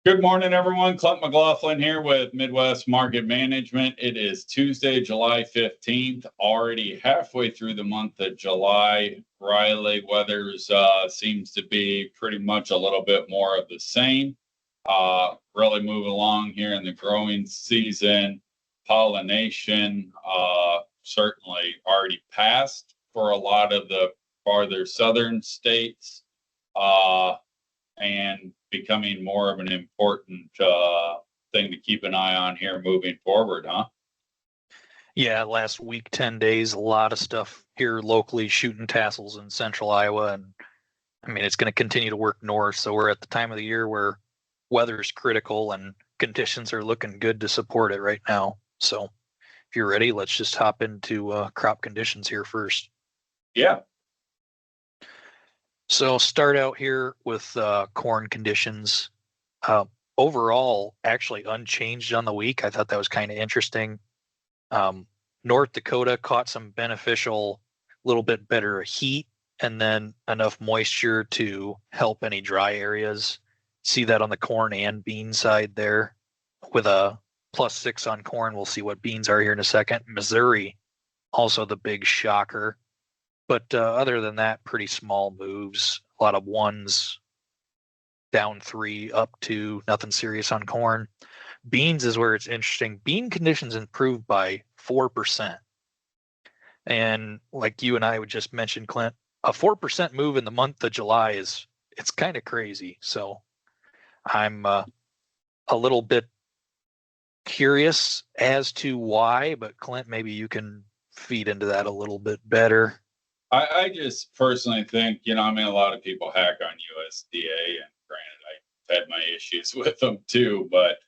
Good morning, everyone. Clint McLaughlin here with Midwest Market Management. It is Tuesday, July 15th, already halfway through the month of July. Riley weathers seems to be pretty much a little bit more of the same. Really moving along here in the growing season. Pollination certainly already passed for a lot of the farther southern states. Uh, and becoming more of an important thing to keep an eye on here moving forward, huh? Yeah, last week, 10 days, a lot of stuff here locally shooting tassels in central Iowa. And I mean, it's going to continue to work north. So we're at the time of the year where weather is critical and conditions are looking good to support it right now. So if you're ready, let's just hop into crop conditions here first. Yeah. So start out here with corn conditions. Uh, Overall, actually unchanged on the week. I thought that was kind of interesting. Um, North Dakota caught some beneficial, little bit better heat, and then enough moisture to help any dry areas. See that on the corn and bean side there with a +6 on corn. We'll see what beans are here in a second. Missouri, also the big shocker. But other than that, pretty small moves. A lot of ones, down 3, up 2, nothing serious on corn. Beans is where it's interesting. Bean conditions improved by 4%. And like you and I would just mention, Clint, a 4% move in the month of July it's kind of crazy. So I'm a little bit curious as to why, but Clint, maybe you can feed into that a little bit better. I just personally think, I mean, a lot of people hack on USDA, and granted, I've had my issues with them too, but,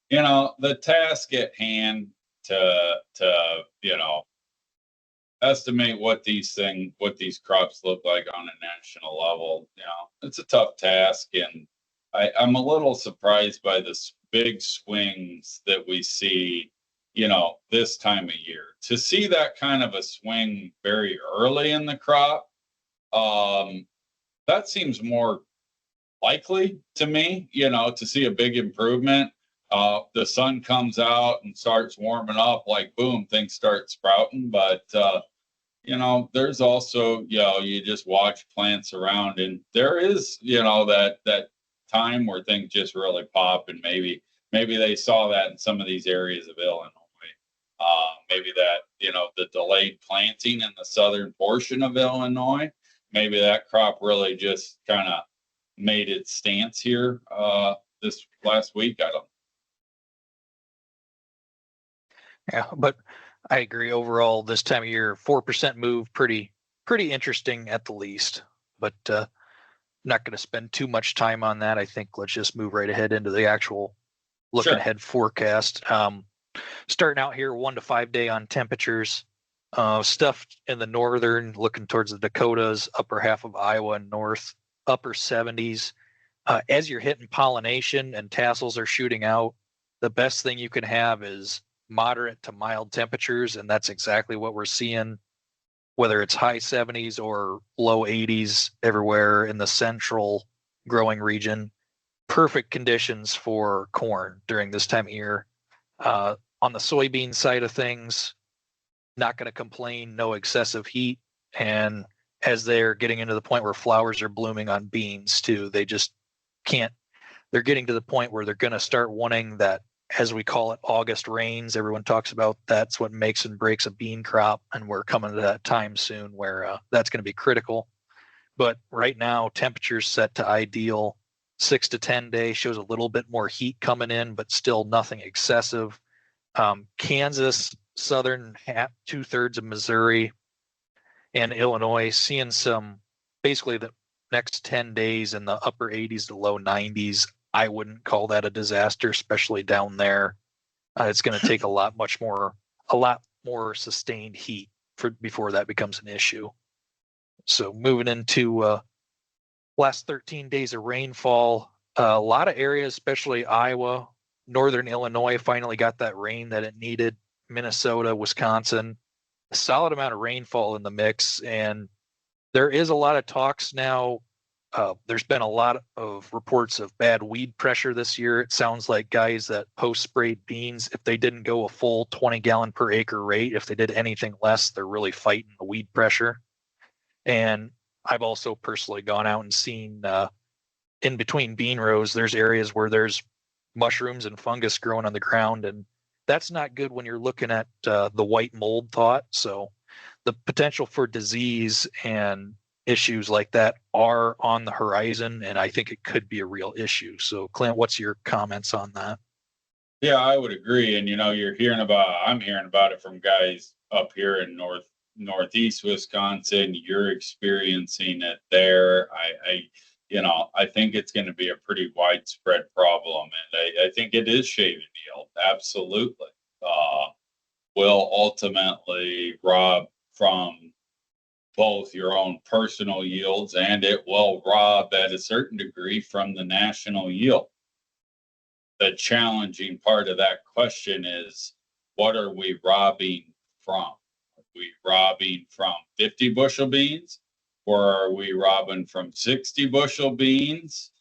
the task at hand to estimate what these crops look like on a national level, it's a tough task. And I'm a little surprised by the big swings that we see, this time of year. To see that kind of a swing very early in the crop, um, that seems more likely to me, to see a big improvement. The sun comes out and starts warming up, like boom, things start sprouting. But there's also, you just watch plants around, and there is, that time where things just really pop. And maybe they saw that in some of these areas of Illinois. Maybe that, the delayed planting in the southern portion of Illinois, maybe that crop really just kind of made its stance here this last week. I don't. Yeah, but I agree overall this time of year, 4% move, pretty interesting at the least. But not going to spend too much time on that. I think let's just move right ahead into the actual looking Sure. ahead forecast. Starting out here, 1 to 5 day on temperatures. Stuff in the northern, looking towards the Dakotas, upper half of Iowa and north, upper 70s. As you're hitting pollination and tassels are shooting out, the best thing you can have is moderate to mild temperatures, and that's exactly what we're seeing, whether it's high 70s or low 80s everywhere in the central growing region. Perfect conditions for corn during this time of year. On the soybean side of things, not going to complain, no excessive heat. And as they're getting into the point where flowers are blooming on beans too, they just can't. They're getting to the point where they're going to start wanting that, as we call it, August rains. Everyone talks about that's what makes and breaks a bean crop. And we're coming to that time soon where that's going to be critical. But right now, temperatures set to ideal. 6 to 10 days shows a little bit more heat coming in, but still nothing excessive. Kansas, southern half, 2/3 of Missouri, and Illinois seeing some, basically the next 10 days in the upper 80s to low 90s. I wouldn't call that a disaster, especially down there. It's going to take a lot more sustained heat before that becomes an issue. So moving into last 13 days of rainfall, a lot of areas, especially Iowa, northern Illinois, finally got that rain that it needed. Minnesota, Wisconsin, a solid amount of rainfall in the mix. And there is a lot of talks now There's been a lot of reports of bad weed pressure this year. It sounds like guys that post sprayed beans, if they didn't go a full 20 gallon per acre rate, if they did anything less, they're really fighting the weed pressure. And I've also personally gone out and seen in between bean rows, there's areas where there's mushrooms and fungus growing on the ground. And that's not good when you're looking at the white mold thought. So the potential for disease and issues like that are on the horizon, and I think it could be a real issue. So, Clint, what's your comments on that? Yeah, I would agree. And I'm hearing about it from guys up here in northeast Wisconsin. You're experiencing it there. I think it's going to be a pretty widespread problem, and I think it is shaving yield. Absolutely, will ultimately rob from both your own personal yields, and it will rob at a certain degree from the national yield. The challenging part of that question is, what are we robbing from? Are we robbing from 50 bushel beans, or are we robbing from 60 bushel beans,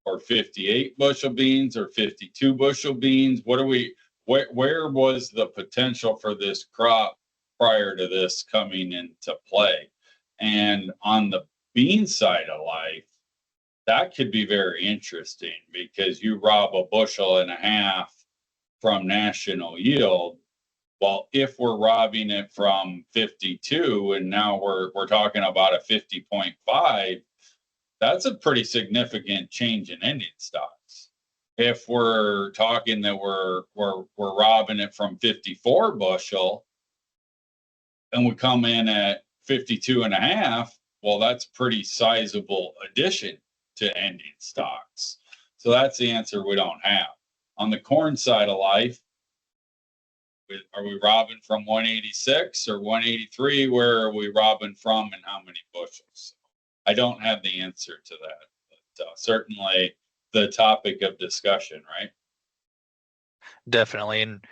or 58 bushel beans, or 52 bushel beans? Where was the potential for this crop prior to this coming into play? And on the bean side of life, that could be very interesting, because you rob a bushel and a half from national yield. Well, if we're robbing it from 52 and now we're talking about a 50.5, that's a pretty significant change in ending stocks. If we're talking that we're robbing it from 54 bushel and we come in at 52 and a half, well, that's pretty sizable addition to ending stocks. So that's the answer we don't have. On the corn side of life, are we robbing from 186 or 183? Where are we robbing from, and how many bushels? I don't have the answer to that, but certainly the topic of discussion, right? Definitely. And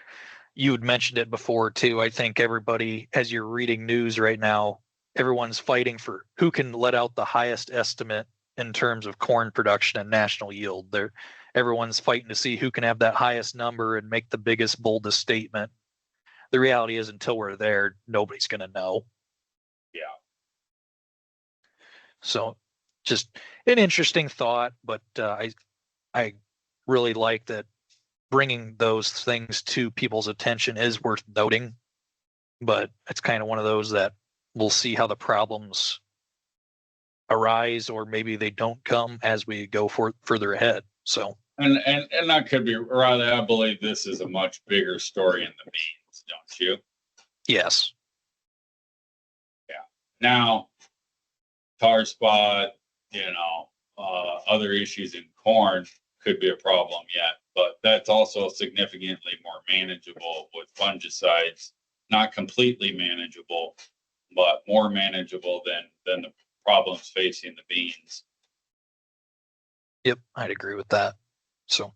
you had mentioned it before too. I think everybody, as you're reading news right now, everyone's fighting for who can let out the highest estimate in terms of corn production and national yield. Everyone's fighting to see who can have that highest number and make the biggest, boldest statement. The reality is, until we're there, nobody's going to know. Yeah. So, just an interesting thought, but I really like that bringing those things to people's attention is worth noting. But it's kind of one of those that we'll see how the problems arise, or maybe they don't come as we go further ahead. So, and that could be rather. I believe this is a much bigger story in the beans, don't you? Yes. Yeah. Now, tar spot, other issues in corn could be a problem yet, but that's also significantly more manageable with fungicides. Not completely manageable, but more manageable than the problems facing the beans. Yep, I'd agree with that. So,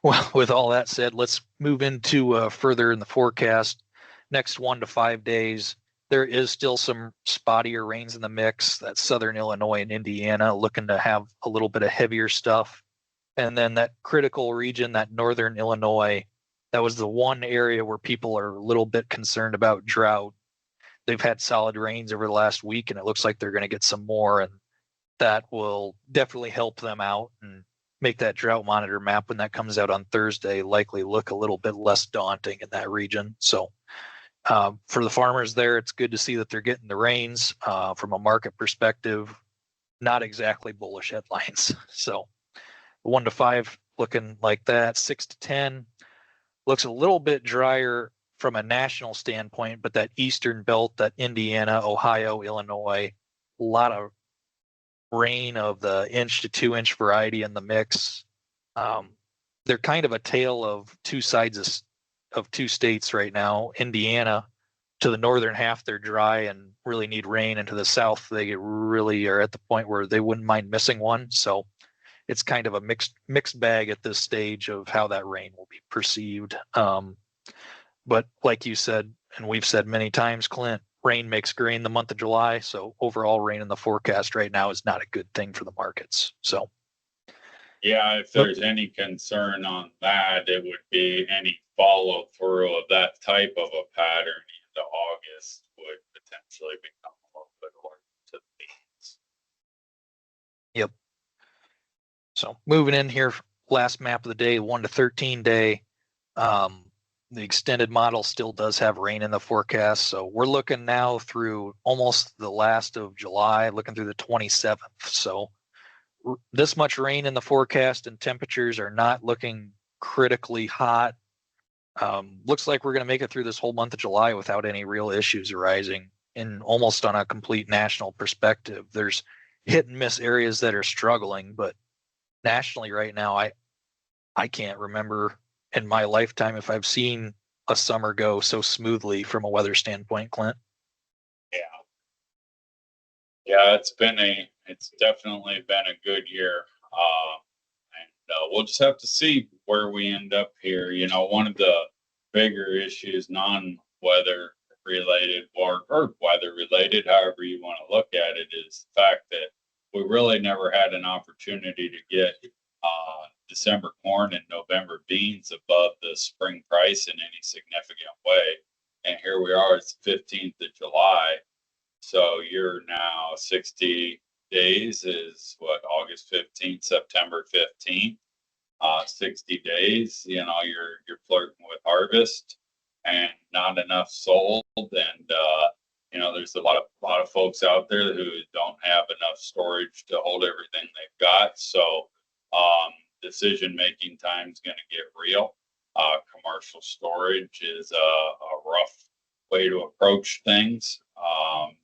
well, with all that said, let's move into further in the forecast. Next 1 to 5 days, there is still some spottier rains in the mix. That's southern Illinois and Indiana looking to have a little bit of heavier stuff. And then that critical region, that northern Illinois, that was the one area where people are a little bit concerned about drought. They've had solid rains over the last week, and it looks like they're going to get some more, and that will definitely help them out and make that drought monitor map when that comes out on Thursday likely look a little bit less daunting in that region. So for the farmers there, it's good to see that they're getting the rains. From a market perspective, not exactly bullish headlines. So 1 to 5 looking like that. 6 to 10 looks a little bit drier from a national standpoint, but that eastern belt, that Indiana, Ohio, Illinois, a lot of rain of the 1 to 2 inch variety in the mix. They're kind of a tale of two sides of two states right now. Indiana, to the northern half, they're dry and really need rain, and to the south, they really are at the point where they wouldn't mind missing one. So it's kind of a mixed bag at this stage of how that rain will be perceived. But like you said, and we've said many times, Clint, rain makes grain the month of July. So overall rain in the forecast right now is not a good thing for the markets. So Yeah, if there's any concern on that, it would be any follow through of that type of a pattern into August would potentially become a little bit more to the beans. Yep. So moving in here, last map of the day, 1 to 13 day. The extended model still does have rain in the forecast. So we're looking now through almost the last of July, looking through the 27th. So this much rain in the forecast and temperatures are not looking critically hot. Looks like we're going to make it through this whole month of July without any real issues arising. In almost on a complete national perspective, there's hit and miss areas that are struggling, but nationally right now, I can't remember in my lifetime if I've seen a summer go so smoothly from a weather standpoint, Clint. Yeah, it's definitely been a good year. And we'll just have to see where we end up here. You know, one of the bigger issues, non-weather related or weather related, however you want to look at it, is the fact that we really never had an opportunity to get December corn and November beans above the spring price in any significant way. And here we are, it's the 15th of July. So you're now 60 days is what, August 15th, September 15th, 60 days, you know, you're flirting with harvest and not enough sold. And, you know, there's a lot of folks out there who don't have enough storage to hold everything they've got. So, decision-making time is going to get real. Commercial storage is a rough way to approach things.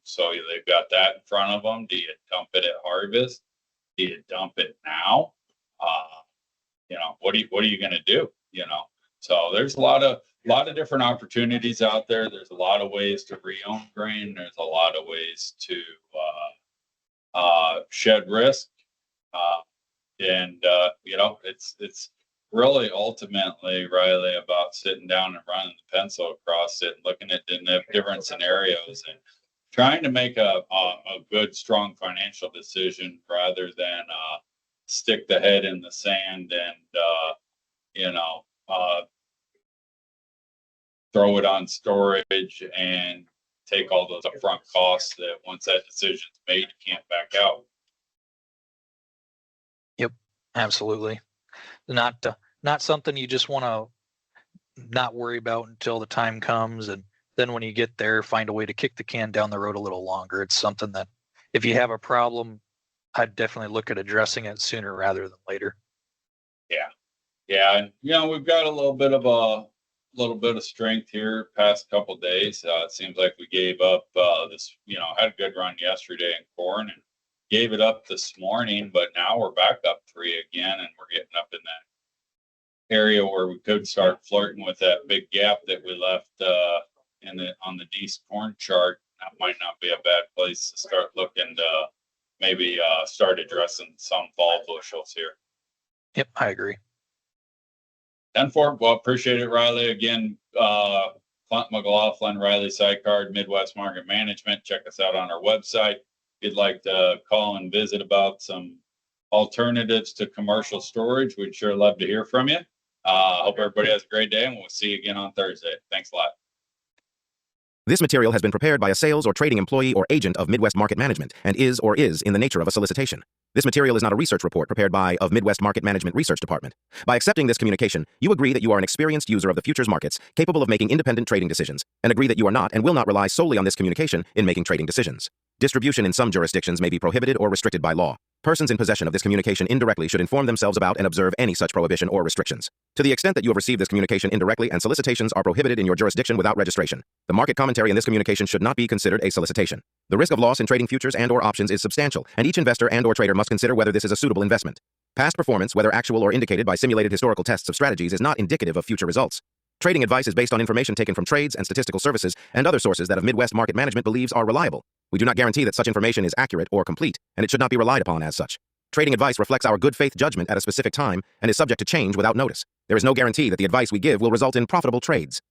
So they've got that in front of them. Do you dump it at harvest? Do you dump it now? You know, what are you going to do? You know, so there's a lot of different opportunities out there. There's a lot of ways to re-own grain. There's a lot of ways to shed risk. And you know, it's really ultimately, Riley, about sitting down and running the pencil across it and looking at different scenarios and trying to make a good, strong financial decision rather than stick the head in the sand and you know, throw it on storage and take all those upfront costs that once that decision's made, you can't back out. Yep, absolutely. Not something you just want to not worry about until the time comes, and then when you get there, find a way to kick the can down the road a little longer. It's something that if you have a problem, I'd definitely look at addressing it sooner rather than later. Yeah, and you know, we've got a little bit of strength here past couple days. It seems like we gave up this, you know, had a good run yesterday in corn and gave it up this morning, but now we're back up 3 again, and we're getting up in that area where we could start flirting with that big gap that we left on the Dees corn chart. That might not be a bad place to start looking to maybe start addressing some fall bushels here. Yep, I agree. 10-4. Well, appreciate it, Riley. Again, Clint McLaughlin, Riley Sykard, Midwest Market Management. Check us out on our website. If you'd like to call and visit about some alternatives to commercial storage, we'd sure love to hear from you. Hope everybody has a great day, and we'll see you again on Thursday. Thanks a lot. This material has been prepared by a sales or trading employee or agent of Midwest Market Management and is in the nature of a solicitation. This material is not a research report prepared by of Midwest Market Management Research Department. By accepting this communication, you agree that you are an experienced user of the futures markets, capable of making independent trading decisions, and agree that you are not and will not rely solely on this communication in making trading decisions. Distribution in some jurisdictions may be prohibited or restricted by law. Persons in possession of this communication indirectly should inform themselves about and observe any such prohibition or restrictions. To the extent that you have received this communication indirectly and solicitations are prohibited in your jurisdiction without registration, the market commentary in this communication should not be considered a solicitation. The risk of loss in trading futures and/or options is substantial, and each investor and/or trader must consider whether this is a suitable investment. Past performance, whether actual or indicated by simulated historical tests of strategies, is not indicative of future results. Trading advice is based on information taken from trades and statistical services and other sources that of Midwest Market Management believes are reliable. We do not guarantee that such information is accurate or complete, and it should not be relied upon as such. Trading advice reflects our good faith judgment at a specific time and is subject to change without notice. There is no guarantee that the advice we give will result in profitable trades.